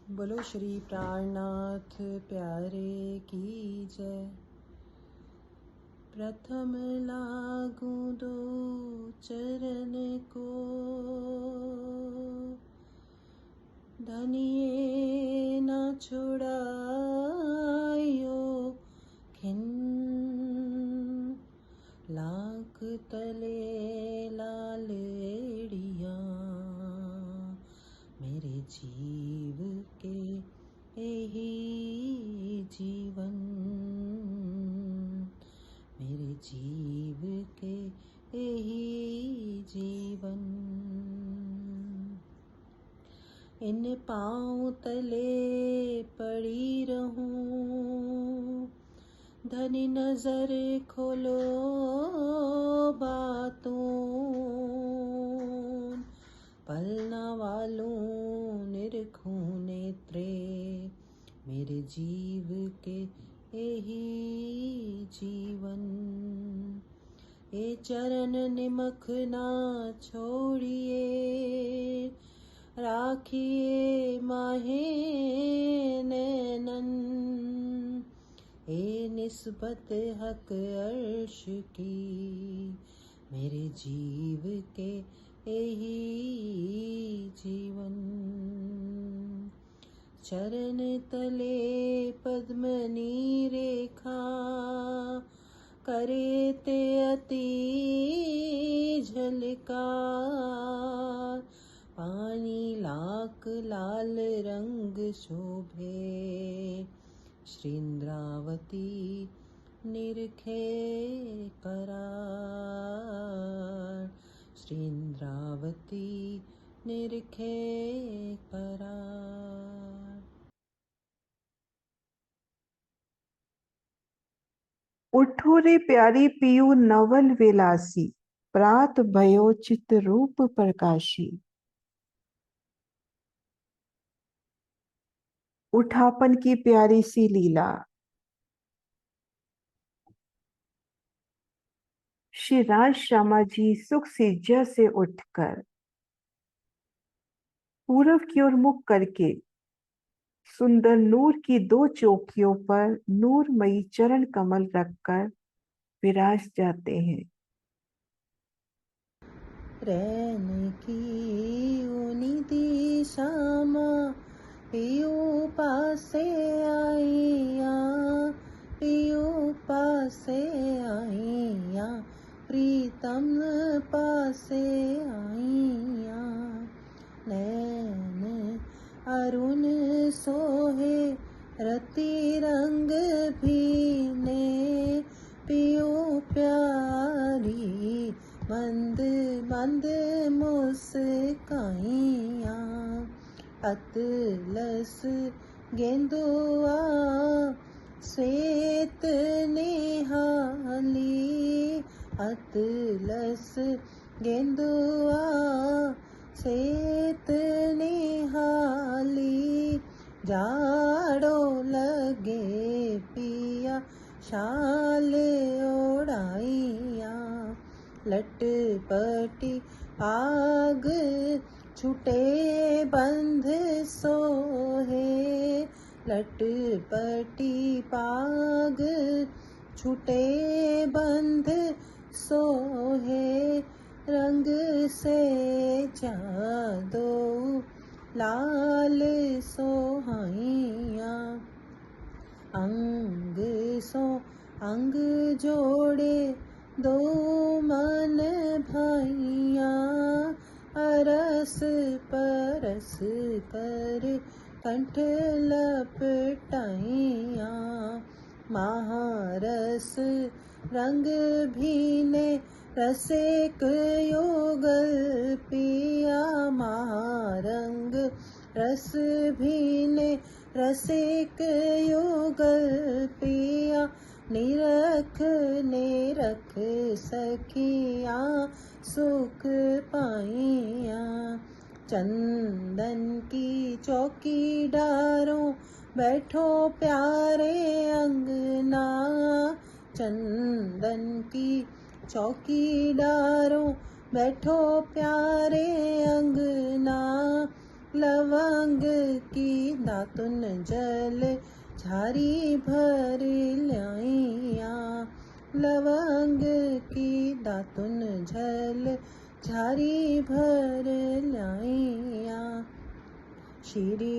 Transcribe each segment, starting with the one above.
बोलो श्री प्राणनाथ प्यारे की जय। प्रथम लागू दो चरण को, धनिये न छुड़ायो खिन। लाख तले लालेड़िया, मेरे जीव के यही जीवन, मेरे जीव के यही जीवन। इन पाँव तले पड़ी रहूं, धनी नजर खोलो बातों। पलना वालों निरखूं नेत्रे, मेरे जीव के यही जीवन। ये चरण निमख ना छोड़िए, राखिए माहे नैनन। ए निस्बत हक अर्श की, मेरे जीव के यही जीवन। चरण तले पद्मनी रेखा, करे ते अति झलकार। पानी लाख लाल रंग शोभे, श्री इंद्रावती निरखे करार। श्री इंद्रावती निरखे करार। उठो रे प्यारी पियू नवल विलासी, प्रात भयो चित रूप प्रकाशी। उठापन की प्यारी सी लीला, श्री राज श्यामा जी सुख सिज्जा से उठकर पूरब की ओर मुख करके सुंदर नूर की दो चौकियों पर नूरमयी चरण कमल रखकर विराज जाते हैं। रैन की ऊनी दिशा माँ पियू पासे आईया, पियू पासे आईया, प्रीतम पासे आईया। नैन अरुण सोहे रति रंग भीने, पियू प्यारी मंद मंद मुस्काइया। अतलस गेंदुआ श्वेत निहाली, अतलस गेंदुआ श्वेत निहाली। जाड़ो लगे पिया शाल ओढ़ाइया, लटपटी आग छूटे बंध सोहे, लटपटी पाग छूटे बंध सोहे। रंग से जादो लाल सोहाइया, अंग सो अंग जोड़े दो मन भाइया। अरस परस कर कंठ लपटाइया, महारस रंग भीने रसिक युगल पिया। महारंग रस भीने रसिक युगल पिया। निरख निरख सखिया सुख पाइया, चंदन की चौकी डारों बैठो प्यारे अंगना। चंदन की चौकीदारों बैठो प्यारे अंगना, लवंग की दातुन जल झारी भर ल्याइया। लवंग की दातुन जल झारी भर ल्याइया। श्री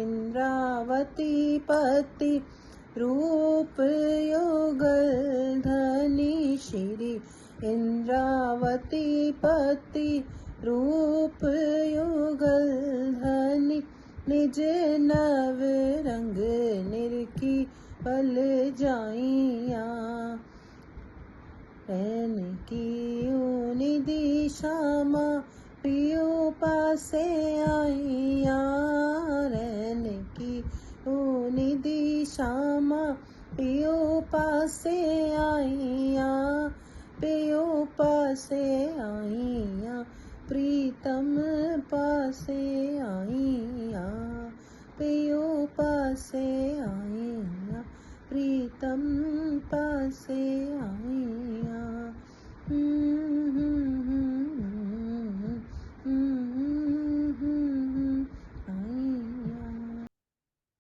इंद्रावती पति रूप युगल धनी। श्री इंद्रावती पति रूप युगल धनी। निज नव रंग निरखी पल जाइया। रैन की निधि श्यामा पियो पासे आइया। रैन की निधि श्यामा पियो पासे आइया। पियो पासे आइया। प्रीतम पासे आइया। पियो पासे आइया। प्रीतम पासे आइया। आइया।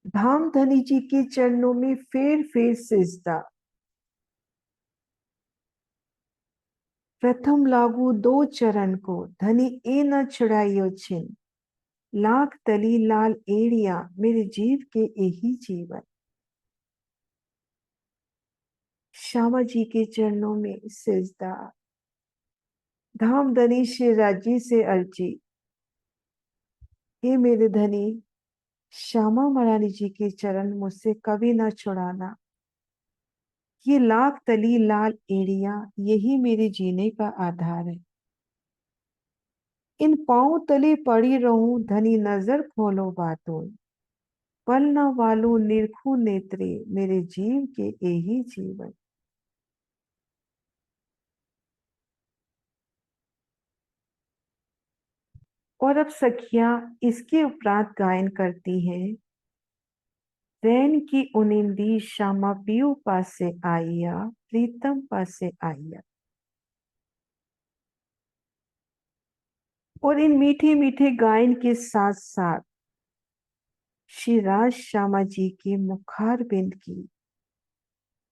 धाम धनी जी के चरणों में फेर फेर सिजदा। प्रथम लागू दो चरण को, धनी ए न छुड़ाइयो छिन। लाख तली लाल एड़िया, मेरे जीव के यही जीवन। श्यामा जी के चरणों में सिजदा। धाम धनी श्री राजी से अर्जी, हे मेरे धनी श्यामा महारानी जी के चरण मुझसे कभी ना छुड़ाना। ये लाख तली लाल एड़िया यही मेरे जीने का आधार है। इन पांव तले पड़ी रहूं, धनी नजर खोलो बातों। पल न वालो निरखू नेत्रे, मेरे जीव के यही जीवन। और अब सखियां इसके उपरांत गायन करती हैं। रैन की उनिंदी श्यामा पियू पासे आइया। प्रीतम पासे आइया। और इन मीठे मीठे गायन के साथ साथ श्री राज श्यामा जी के मुखार बिंद की,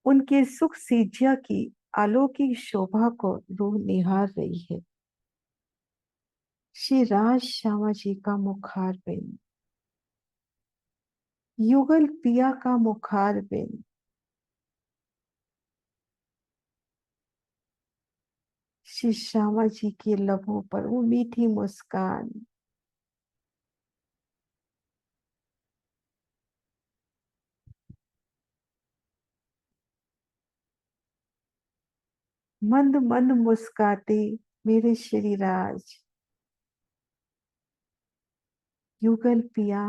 उनके सुख सीज्या की अलौकिक शोभा को रूह निहार रही है। श्री राज श्यामा जी का मुखार बिंद, युगल पिया का मुखार बिंद, श्री श्यामा जी के लबों पर वो मीठी मुस्कान, मंद मंद मुस्काते मेरे श्री राज। युगल पिया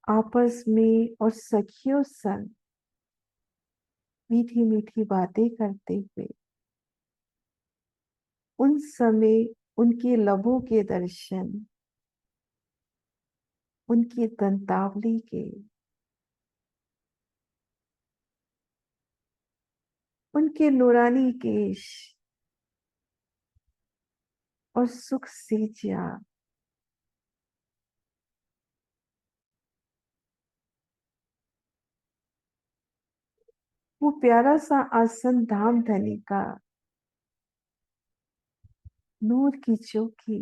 आपस में और सखियों संग मीठी मीठी बातें करते हुए उन समय उनके लबों के दर्शन, उनकी दंतावली के, उनके नूरानी केश और सुख सींचिया, वो प्यारा सा आसन धाम धनी का, नूर की चौकी,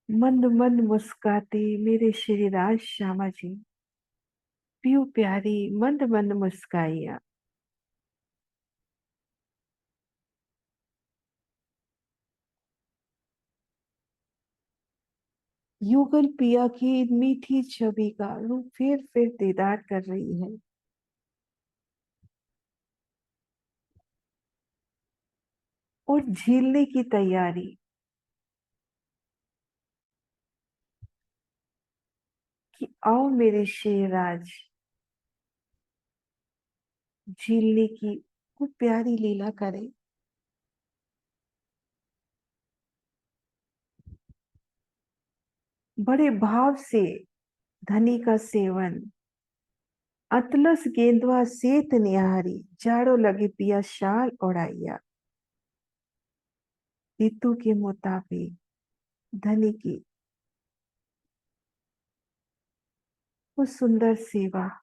मंद मंद मुस्काते मेरे श्री राज श्यामा जी। प्यू प्यारी मंद मंद मुस्काइया। युगल पिया की मीठी छवि का रूप फिर दीदार कर रही है। और झीलने की तैयारी, कि आओ मेरे शेराज, झीलने की वो प्यारी लीला करे। बड़े भाव से धनी का सेवन, अतलस गेंदवा सेत निहारी, जाड़ो लगे पिया शाल ओढ़ाइया। ऋतु के मुताबिक धनी की वो सुंदर सेवा।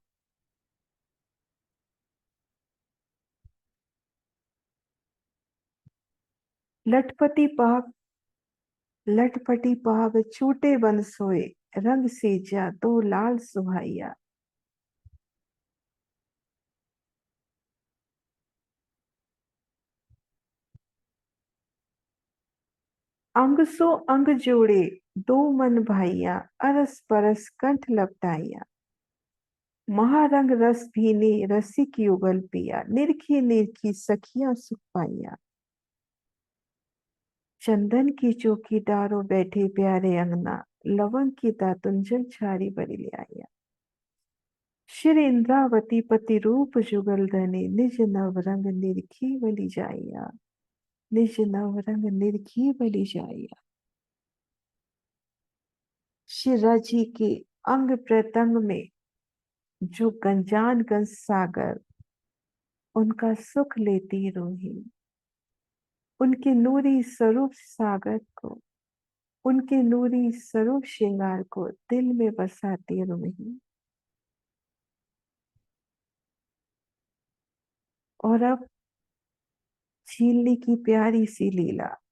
लटपटी पाग लटपटी पाग छूटे बन सोए, रंग सेजा दो लाल सुहाइया। अंग सो अंग जोड़े दो मन भाइया, अरस परस कंठ लपटाइया। महारंग रस भीने रसिक युगल पिया, निरखी निरखी सखियां सुख पाइया। चंदन की चौकी डारो बैठे प्यारे अंगना, लवंग की दातुंजन छारी बरी ले आया। श्री इंद्रावती पति रूप जुगल धने, निज नव रंग निरखी बलि जाइया। निज नव रंग निरखी बलि जाइया। श्री राजी के अंग प्रत्यंग में जो गंजान गंज सागर, उनका सुख लेती रूही। उनके नूरी स्वरूप सागर को, उनके नूरी स्वरूप श्रृंगार को दिल में बसाती रूही। और अब झीलने की प्यारी सी लीला।